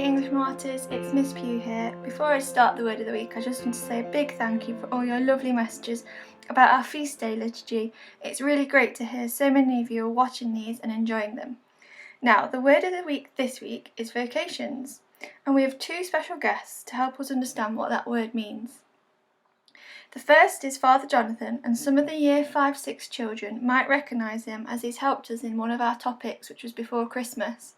English Martyrs, it's Miss Pugh here. Before I start the word of the week, I just want to say a big thank you for all your lovely messages about our feast day liturgy. It's really great to hear so many of you are watching these and enjoying them. Now, the word of the week this week is vocations, and we have two special guests to help us understand what that word means. The first is Father Jonathan, and some of the Year 5-6 children might recognise him as he's helped us in one of our topics, which was before Christmas.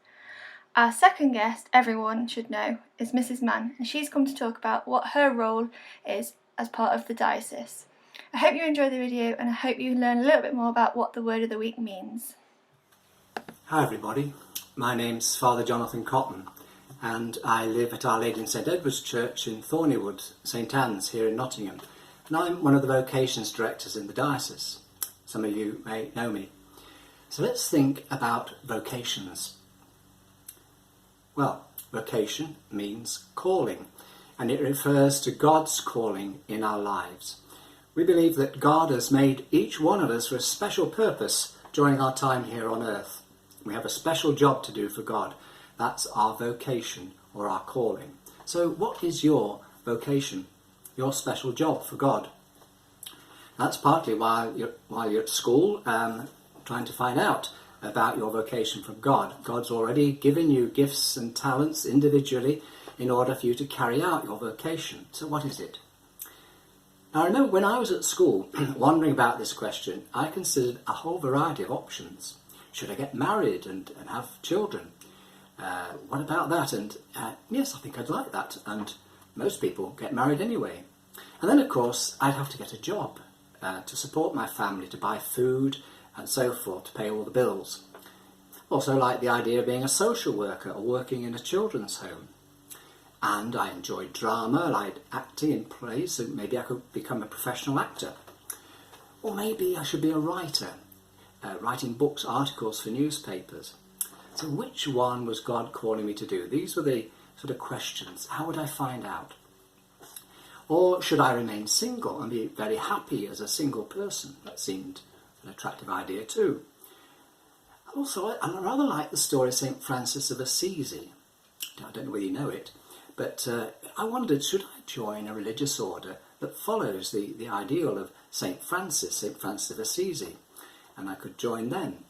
Our second guest, everyone should know, is Mrs. Mann, and she's come to talk about what her role is as part of the diocese. I hope you enjoy the video, and I hope you learn a little bit more about what the word of the week means. Hi everybody, my name's Father Jonathan Cotton, and I live at Our Lady in St Edward's Church in Thornywood, St Anne's here in Nottingham, and I'm one of the vocations directors in the diocese. Some of you may know me. So let's think about vocations. Well, vocation means calling, and it refers to God's calling in our lives. We believe that God has made each one of us for a special purpose during our time here on earth. We have a special job to do for God. That's our vocation or our calling. So what is your vocation, your special job for God? That's partly while you're at school trying to find out about your vocation from God. God's already given you gifts and talents individually in order for you to carry out your vocation. So what is it? Now I remember when I was at school wondering about this question, I considered a whole variety of options. Should I get married and have children? What about that? And yes, I think I'd like that. And most people get married anyway. And then of course I'd have to get a job to support my family, to buy food and so forth, to pay all the bills. Also like the idea of being a social worker or working in a children's home. And I enjoyed drama, I liked acting in plays, so maybe I could become a professional actor. Or maybe I should be a writer, writing books, articles for newspapers. So which one was God calling me to do? These were the sort of questions. How would I find out? Or should I remain single and be very happy as a single person? That seemed an attractive idea too. Also, I rather like the story of St Francis of Assisi. I don't know whether you know it, but I wondered, should I join a religious order that follows the ideal of St Francis of Assisi? And I could join them.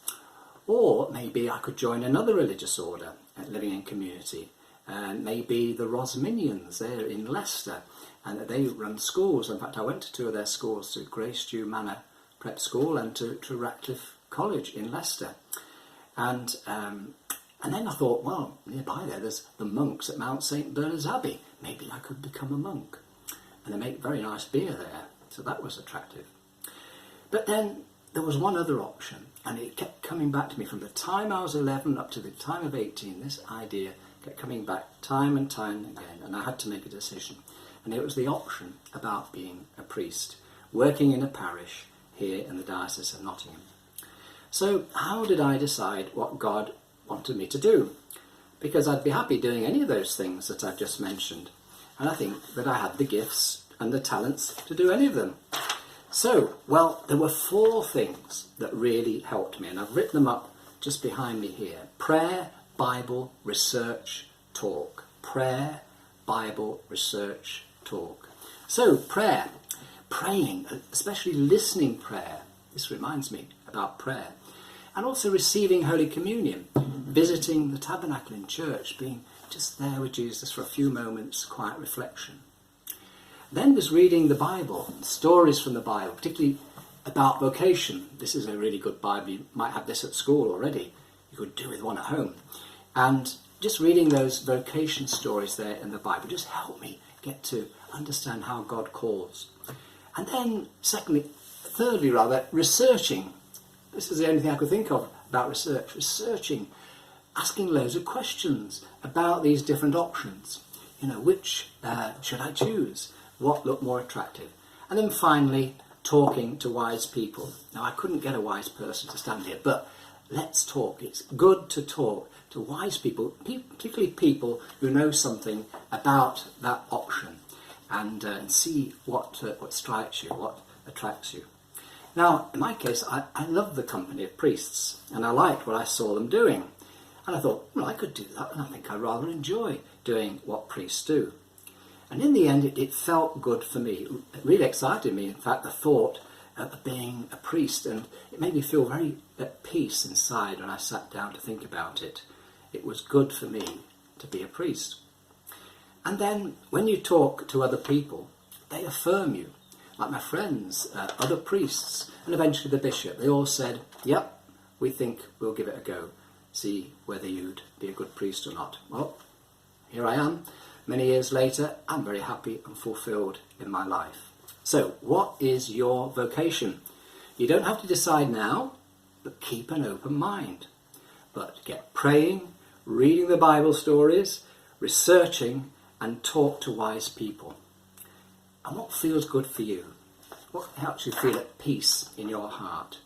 Or maybe I could join another religious order living in community, and maybe the Rosminians there in Leicester, and they run schools. In fact, I went to two of their schools, to Gracediew Manor Prep School and to Ratcliffe College in Leicester. And then I thought, well, nearby there's the monks at Mount St Bernard's Abbey. Maybe I could become a monk. And they make very nice beer there, so that was attractive. But then there was one other option, and it kept coming back to me from the time I was 11 up to the time of 18. This idea kept coming back time and time again, and I had to make a decision. And it was the option about being a priest, working in a parish here in the Diocese of Nottingham. So how did I decide what God wanted me to do? Because I'd be happy doing any of those things that I've just mentioned. And I think that I had the gifts and the talents to do any of them. So, well, there were 4 things that really helped me, and I've written them up just behind me here. Prayer, Bible, research, talk. Prayer, Bible, research, talk. So, prayer. Praying, especially listening prayer. This reminds me about prayer. And also receiving Holy Communion, visiting the tabernacle in church, being just there with Jesus for a few moments, quiet reflection. Then there's reading the Bible, stories from the Bible, particularly about vocation. This is a really good Bible. You might have this at school already. You could do with one at home. And just reading those vocation stories there in the Bible just helped me get to understand how God calls. And then thirdly, researching. This is the only thing I could think of about research. Researching, asking loads of questions about these different options. Which should I choose? What looked more attractive? And then finally, talking to wise people. Now, I couldn't get a wise person to stand here, but let's talk. It's good to talk to wise people, particularly people who know something about that option, and see what strikes you, what attracts you. Now, in my case, I love the company of priests, and I liked what I saw them doing. And I thought, well, I could do that, and I think I rather enjoy doing what priests do. And in the end, it felt good for me. It really excited me, in fact, the thought of being a priest, and it made me feel very at peace inside when I sat down to think about it. It was good for me to be a priest. And then when you talk to other people, they affirm you. Like my friends, other priests, and eventually the bishop, they all said, yep, we think we'll give it a go. See whether you'd be a good priest or not. Well, here I am. Many years later, I'm very happy and fulfilled in my life. So, what is your vocation? You don't have to decide now, but keep an open mind. But get praying, reading the Bible stories, researching, and talk to wise people. And what feels good for you? What helps you feel at peace in your heart?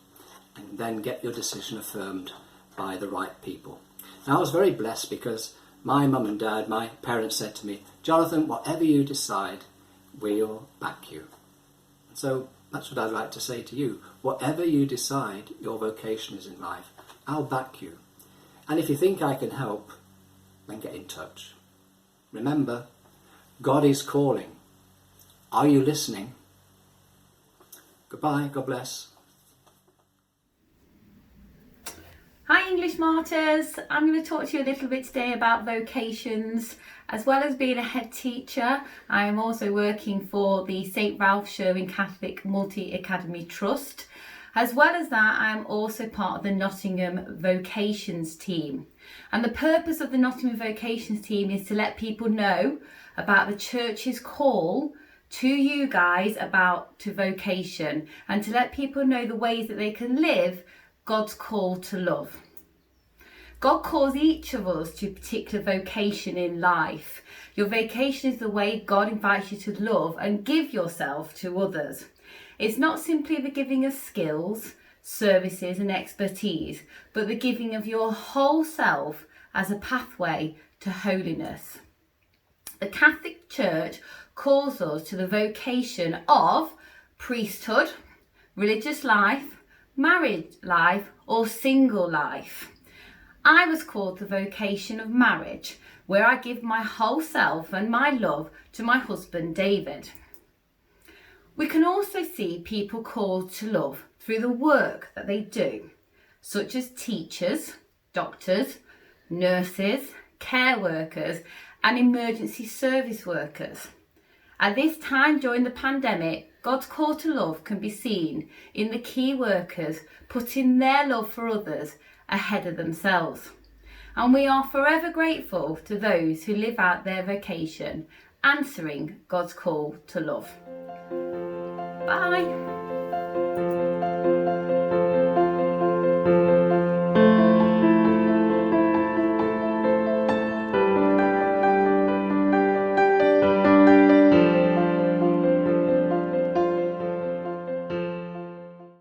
And then get your decision affirmed by the right people. Now, I was very blessed because my mum and dad, my parents said to me, Jonathan, whatever you decide, we'll back you. And so that's what I'd like to say to you. Whatever you decide your vocation is in life, I'll back you. And if you think I can help, then get in touch. Remember, God is calling. Are you listening? Goodbye, God bless. Hi English Martyrs, I'm going to talk to you a little bit today about vocations. As well as being a head teacher, I am also working for the St Ralph Sherwin Catholic Multi-Academy Trust. As well as that, I am also part of the Nottingham Vocations team. And the purpose of the Nottingham Vocations team is to let people know about the church's call to you guys to vocation, and to let people know the ways that they can live God's call to love. God calls each of us to a particular vocation in life. Your vocation is the way God invites you to love and give yourself to others. It's not simply the giving of skills, services and expertise, but the giving of your whole self as a pathway to holiness. The Catholic Church calls us to the vocation of priesthood, religious life, married life or single life. I was called the vocation of marriage, where I give my whole self and my love to my husband David. We can also see people called to love through the work that they do, such as teachers, doctors, nurses, care workers and emergency service workers. At this time during the pandemic, God's call to love can be seen in the key workers putting their love for others ahead of themselves. And we are forever grateful to those who live out their vocation, answering God's call to love. Bye.